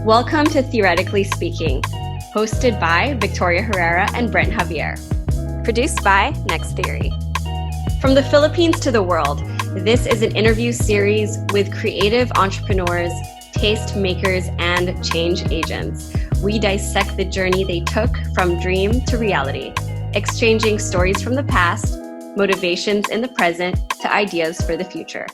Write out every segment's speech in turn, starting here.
Welcome to Theoretically Speaking, hosted by Victoria Herrera and Brent Javier. Produced by Next Theory. From the Philippines to the world, this is an interview series with creative entrepreneurs, taste makers, and change agents. We dissect the journey they took from dream to reality, exchanging stories from the past, motivations in the present, to ideas for the future.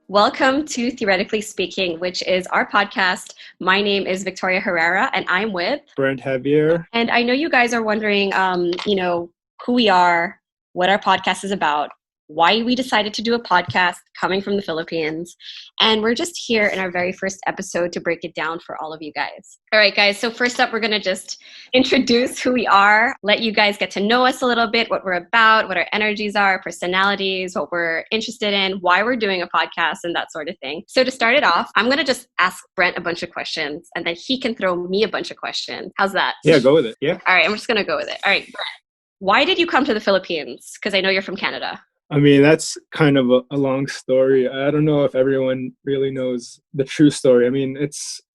Welcome to Theoretically Speaking, which is our podcast. My name is Victoria Herrera, and I'm with Brent Javier. And I know you guys are wondering, who we are, what our podcast is about, why we decided to do a podcast coming from the Philippines. And we're just here in our very first episode to break it down for all of you guys. All right, guys. So first up, we're going to just introduce who we are, let you guys get to know us a little bit, what we're about, what our energies are, personalities, what we're interested in, why we're doing a podcast, and that sort of thing. So to start it off, I'm going to just ask Brent a bunch of questions, and then he can throw me a bunch of questions. How's that? Yeah, go with it. Yeah. All right, I'm just going to go with it. All right, Brent, why did you come to the Philippines? Because I know you're from Canada. I mean, that's kind of a long story. I don't know if everyone really knows the true story. I mean,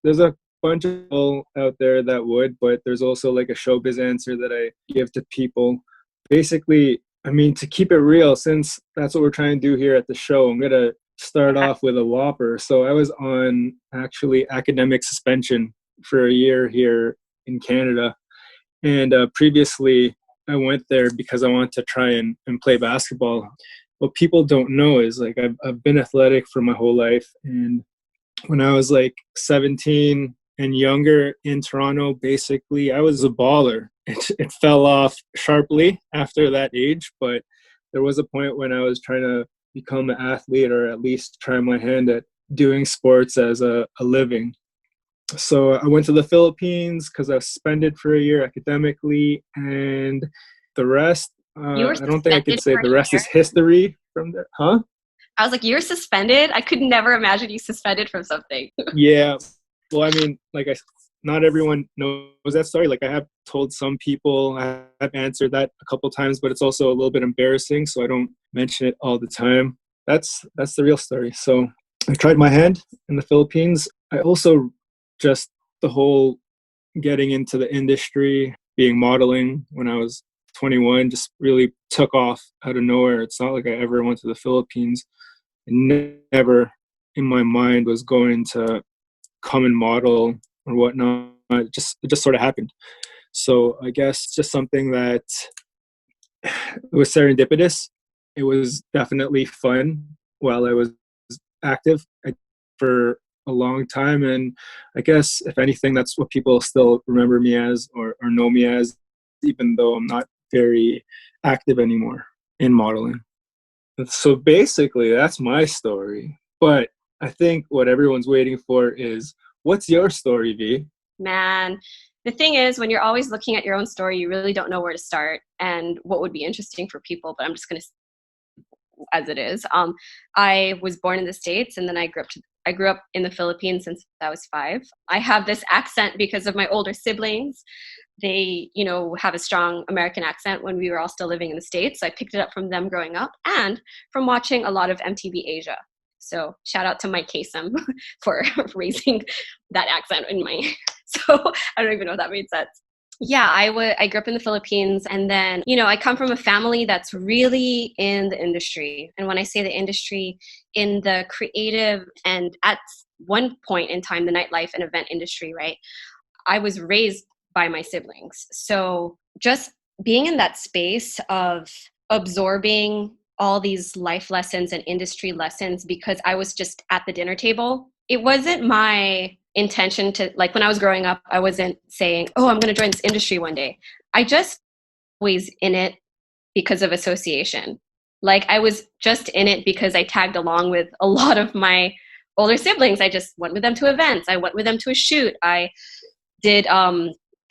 there's a bunch of people out there that would, but there's also like a showbiz answer that I give to people. Basically, I mean, to keep it real, since that's what we're trying to do here at the show, I'm going to start off with a whopper. So I was on actually academic suspension for a year here in Canada. And previously, I went there because I wanted to try and play basketball. What people don't know is like I've been athletic for my whole life. And when I was like 17 and younger in Toronto, basically I was a baller. It fell off sharply after that age, but there was a point when I was trying to become an athlete or at least try my hand at doing sports as a living. So I went to the Philippines because I was suspended for a year academically, and the rest, I don't think I could say the rest is history from there. Huh? I was like, you're suspended? I could never imagine you suspended from something. Yeah. Well, I mean, not everyone knows that story. Like I have told some people, I have answered that a couple times, but it's also a little bit embarrassing, so I don't mention it all the time. That's the real story. So I tried my hand in the Philippines. I also just the whole getting into the industry, being modeling when I was 21, just really took off out of nowhere. It's not like I ever went to the Philippines. Never in my mind was going to come and model or whatnot. It just sort of happened. So I guess just something that it was serendipitous. It was definitely fun while I was active for a long time, and I guess if anything that's what people still remember me as or know me as, even though I'm not very active anymore in modeling. So basically that's my story, but I think what everyone's waiting for is, what's your story, V? Man, the thing is, when you're always looking at your own story, you really don't know where to start and what would be interesting for people, but I'm just going to as it is. I was born in the States, and then I grew up in the Philippines since I was 5. I have this accent because of my older siblings. They, have a strong American accent when we were all still living in the States. So I picked it up from them growing up and from watching a lot of MTV Asia. So shout out to Mike Kasem for raising that accent in my, so I don't even know if that made sense. Yeah, I grew up in the Philippines, and then, I come from a family that's really in the industry. And when I say the industry, in the creative and at one point in time, the nightlife and event industry, right? I was raised by my siblings. So just being in that space of absorbing all these life lessons and industry lessons, because I was just at the dinner table. It wasn't my intention to, like when I was growing up, I wasn't saying, oh, I'm going to join this industry one day. I just was in it because of association. Like I was just in it because I tagged along with a lot of my older siblings. I just went with them to events. I went with them to a shoot. I did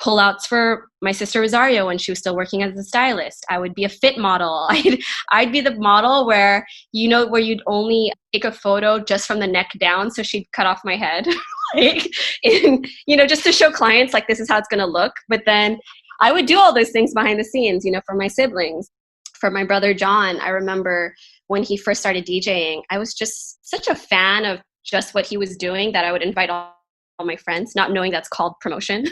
pullouts for my sister Rosario when she was still working as a stylist. I would be a fit model. I'd be the model where you'd only take a photo just from the neck down, so she'd cut off my head, just to show clients like this is how it's going to look. But then I would do all those things behind the scenes, for my siblings. For my brother John, I remember when he first started DJing, I was just such a fan of just what he was doing that I would invite all my friends, not knowing that's called promotion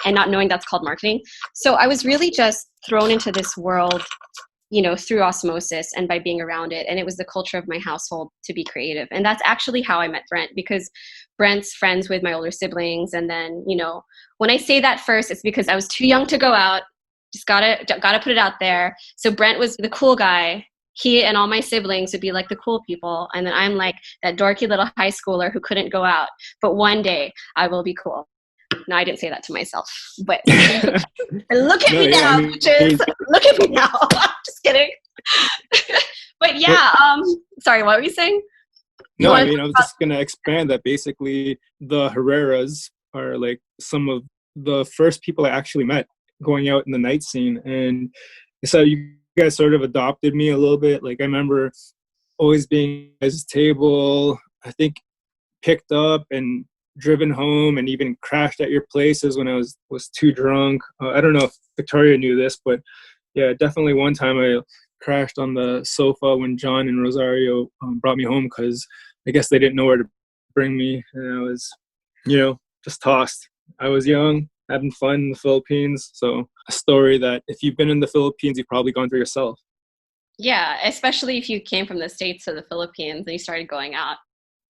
and not knowing that's called marketing. So I was really just thrown into this world, through osmosis and by being around it. And it was the culture of my household to be creative. And that's actually how I met Brent, because Brent's friends with my older siblings. And then, when I say that first, it's because I was too young to go out. Just gotta put it out there. So Brent was the cool guy. He and all my siblings would be like the cool people. And then I'm like that dorky little high schooler who couldn't go out. But one day I will be cool. No, I didn't say that to myself, but look at me now, bitches. Look at me now. I'm just kidding. But yeah, sorry, what were you saying? No, I was just going to expand that basically the Herreras are like some of the first people I actually met going out in the night scene. And so you guys sort of adopted me a little bit. Like I remember always being at his table, I think picked up and driven home and even crashed at your places when I was too drunk. I don't know if Victoria knew this, but yeah, definitely one time I crashed on the sofa when John and Rosario brought me home because I guess they didn't know where to bring me. And I was, just tossed. I was young, having fun in the Philippines. So a story that if you've been in the Philippines, you've probably gone through yourself. Yeah, especially if you came from the States to the Philippines and you started going out.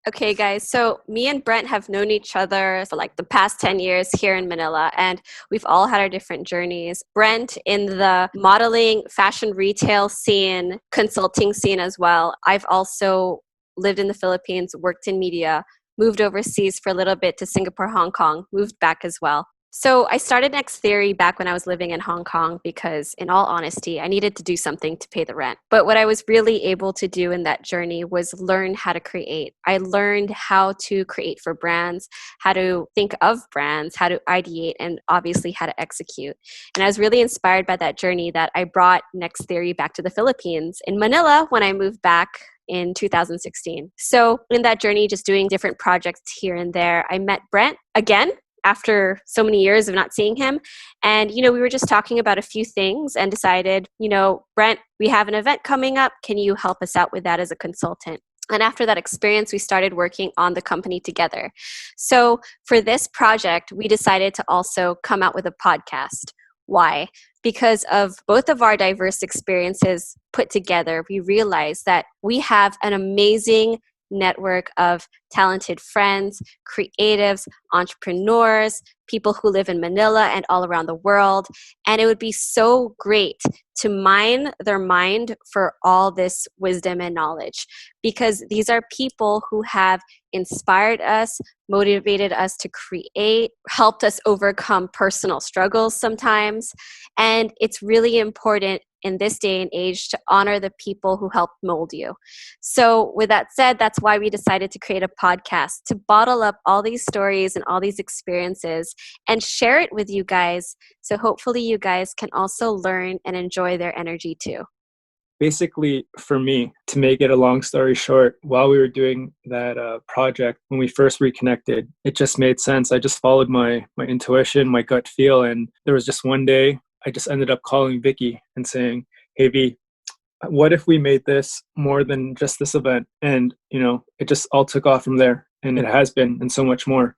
Okay, guys, so me and Brent have known each other for like the past 10 years here in Manila, and we've all had our different journeys. Brent in the modeling, fashion retail scene, consulting scene as well. I've also lived in the Philippines, worked in media, moved overseas for a little bit to Singapore, Hong Kong, moved back as well. So I started Next Theory back when I was living in Hong Kong because, in all honesty, I needed to do something to pay the rent. But what I was really able to do in that journey was learn how to create. I learned how to create for brands, how to think of brands, how to ideate, and obviously how to execute. And I was really inspired by that journey that I brought Next Theory back to the Philippines in Manila when I moved back in 2016. So in that journey, just doing different projects here and there, I met Brent again after so many years of not seeing him. And, we were just talking about a few things and decided, Brent, we have an event coming up. Can you help us out with that as a consultant? And after that experience, we started working on the company together. So for this project, we decided to also come out with a podcast. Why? Because of both of our diverse experiences put together, we realized that we have an amazing network of talented friends, creatives, entrepreneurs, people who live in Manila and all around the world. And it would be so great to mine their mind for all this wisdom and knowledge, because these are people who have inspired us, motivated us to create, helped us overcome personal struggles sometimes. And it's really important in this day and age to honor the people who helped mold you. So with that said, that's why we decided to create a podcast to bottle up all these stories and all these experiences and share it with you guys. So hopefully you guys can also learn and enjoy their energy too. Basically, for me, to make it a long story short, while we were doing that project, when we first reconnected, it just made sense. I just followed my intuition, my gut feel. And there was just one day I just ended up calling Vicky and saying, hey, V, what if we made this more than just this event? And, it just all took off from there. And it has been, and so much more.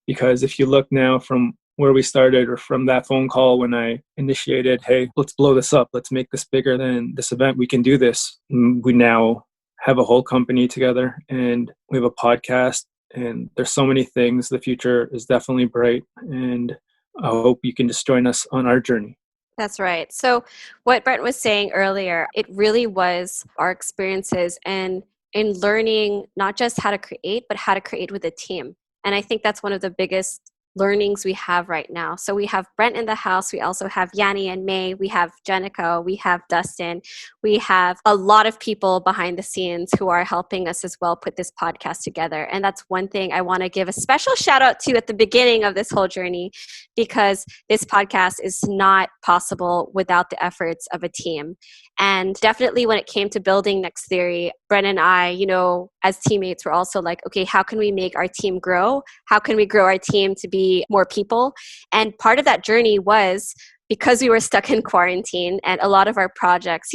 Because if you look now from where we started, or from that phone call when I initiated, hey, let's blow this up. Let's make this bigger than this event. We can do this. We now have a whole company together, and we have a podcast, and there's so many things. The future is definitely bright, and I hope you can just join us on our journey. That's right. So what Brent was saying earlier, it really was our experiences and in learning not just how to create, but how to create with a team. And I think that's one of the biggest learnings we have right now. So we have Brent in the house. We also have Yanni and May. We have Jenica. We have Dustin. We have a lot of people behind the scenes who are helping us as well put this podcast together. And that's one thing I want to give a special shout out to at the beginning of this whole journey, because this podcast is not possible without the efforts of a team. And definitely when it came to building Next Theory, Brent and I, as teammates, were also like, okay, how can we make our team grow? How can we grow our team to be more people? And part of that journey was because we were stuck in quarantine and a lot of our projects,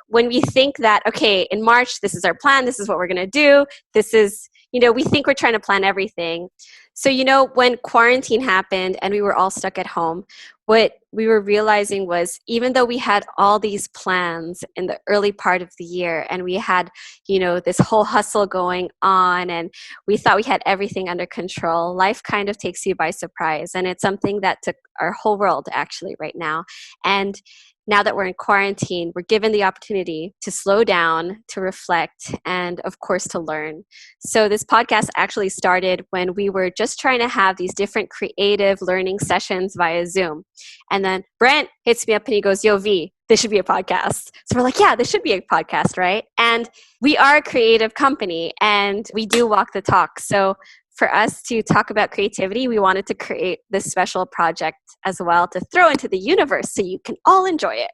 when we think that, okay, in March, this is our plan, this is what we're going to do, this is, we think we're trying to plan everything. So, when quarantine happened and we were all stuck at home, what we were realizing was even though we had all these plans in the early part of the year and we had, this whole hustle going on and we thought we had everything under control, life kind of takes you by surprise. And it's something that took our whole world actually right now. And now that we're in quarantine, we're given the opportunity to slow down, to reflect, and of course, to learn. So this podcast actually started when we were just trying to have these different creative learning sessions via Zoom. And then Brent hits me up and he goes, "Yo, V, this should be a podcast." So we're like, yeah, this should be a podcast, right? And we are a creative company and we do walk the talk. So for us to talk about creativity, we wanted to create this special project as well to throw into the universe so you can all enjoy it.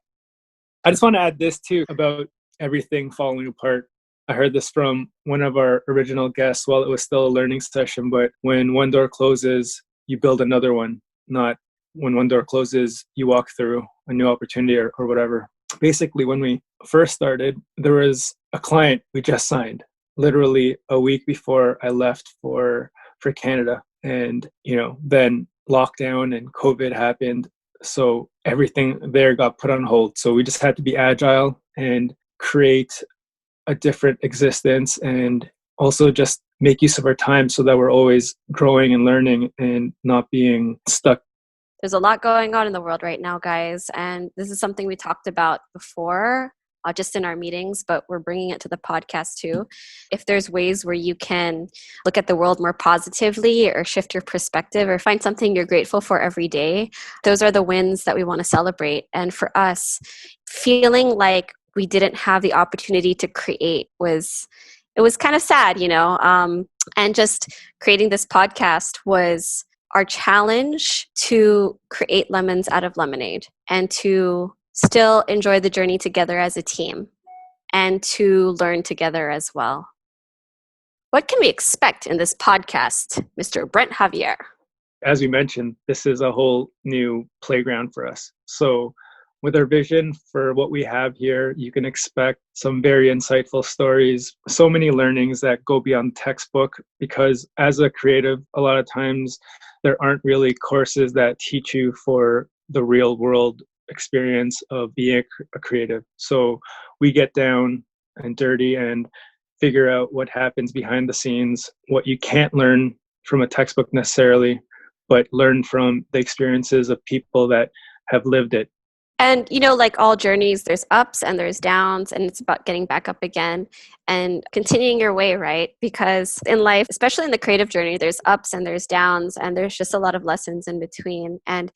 I just want to add this too about everything falling apart. I heard this from one of our original guests while it was still a learning session, but when one door closes, you build another one, not when one door closes, you walk through a new opportunity or whatever. Basically, when we first started, there was a client we just signed literally a week before I left for Canada. And, then lockdown and COVID happened. So everything there got put on hold. So we just had to be agile and create a different existence and also just make use of our time so that we're always growing and learning and not being stuck. There's a lot going on in the world right now, guys. And this is something we talked about before, just in our meetings, but we're bringing it to the podcast too. If there's ways where you can look at the world more positively or shift your perspective or find something you're grateful for every day, those are the wins that we want to celebrate. And for us, feeling like we didn't have the opportunity to create was kind of sad, and just creating this podcast was our challenge to create lemons out of lemonade and to still enjoy the journey together as a team and to learn together as well. What can we expect in this podcast, Mr. Brent Javier? As we mentioned, this is a whole new playground for us. So with our vision for what we have here, you can expect some very insightful stories, so many learnings that go beyond textbook, because as a creative, a lot of times there aren't really courses that teach you for the real world experience of being a creative. So we get down and dirty and figure out what happens behind the scenes, what you can't learn from a textbook necessarily, but learn from the experiences of people that have lived it. And, like all journeys, there's ups and there's downs, and it's about getting back up again and continuing your way, right? Because in life, especially in the creative journey, there's ups and there's downs, and there's just a lot of lessons in between. And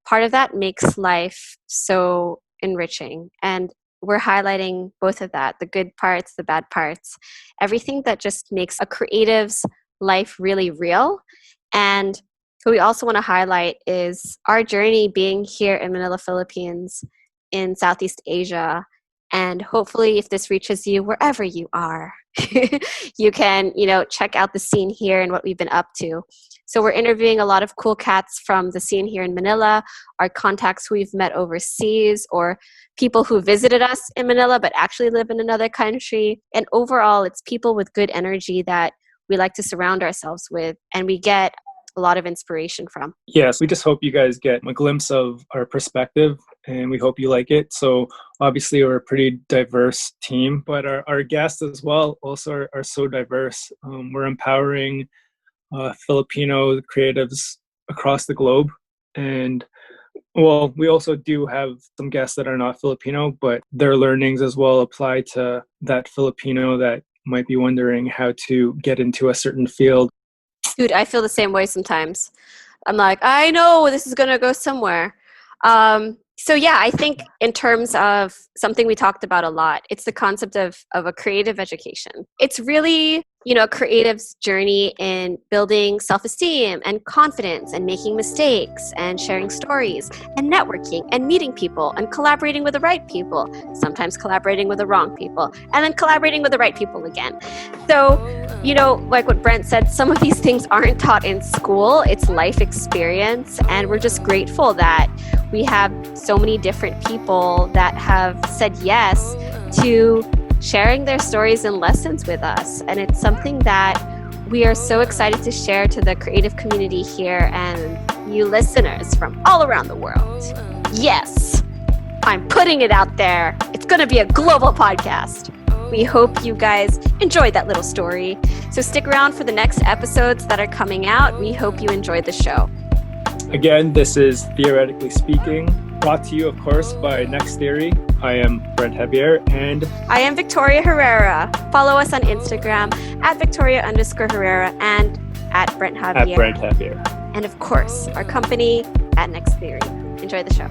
part of that makes life so enriching. And we're highlighting both of that, the good parts, the bad parts, everything that just makes a creative's life really real. And what we also want to highlight is our journey being here in Manila, Philippines, in Southeast Asia. And hopefully if this reaches you wherever you are, you can, check out the scene here and what we've been up to. So we're interviewing a lot of cool cats from the scene here in Manila, our contacts who we've met overseas, or people who visited us in Manila but actually live in another country. And overall, it's people with good energy that we like to surround ourselves with, and we get a lot of inspiration from. Yes, we just hope you guys get a glimpse of our perspective and we hope you like it. So obviously we're a pretty diverse team, but our guests as well also are so diverse. We're empowering Filipino creatives across the globe. And well, we also do have some guests that are not Filipino, but their learnings as well apply to that Filipino that might be wondering how to get into a certain field. Dude, I feel the same way sometimes. I'm like, I know this is going to go somewhere. So yeah, I think in terms of something we talked about a lot, it's the concept of a creative education. It's really, a creative's journey in building self-esteem and confidence and making mistakes and sharing stories and networking and meeting people and collaborating with the right people, sometimes collaborating with the wrong people, and then collaborating with the right people again. So, like what Brent said, some of these things aren't taught in school. It's life experience. And we're just grateful that we have so many different people that have said yes to sharing their stories and lessons with us. And it's something that we are so excited to share to the creative community here and you listeners from all around the world. Yes, I'm putting it out there. It's going to be a global podcast. We hope you guys enjoyed that little story. So stick around for the next episodes that are coming out. We hope you enjoyed the show. Again, this is Theoretically Speaking, brought to you, of course, by Next Theory. I am Brent Javier, and I am Victoria Herrera. Follow us on Instagram at Victoria_Herrera and at Brent Javier. At Brent Javier. And of course, our company at Next Theory. Enjoy the show.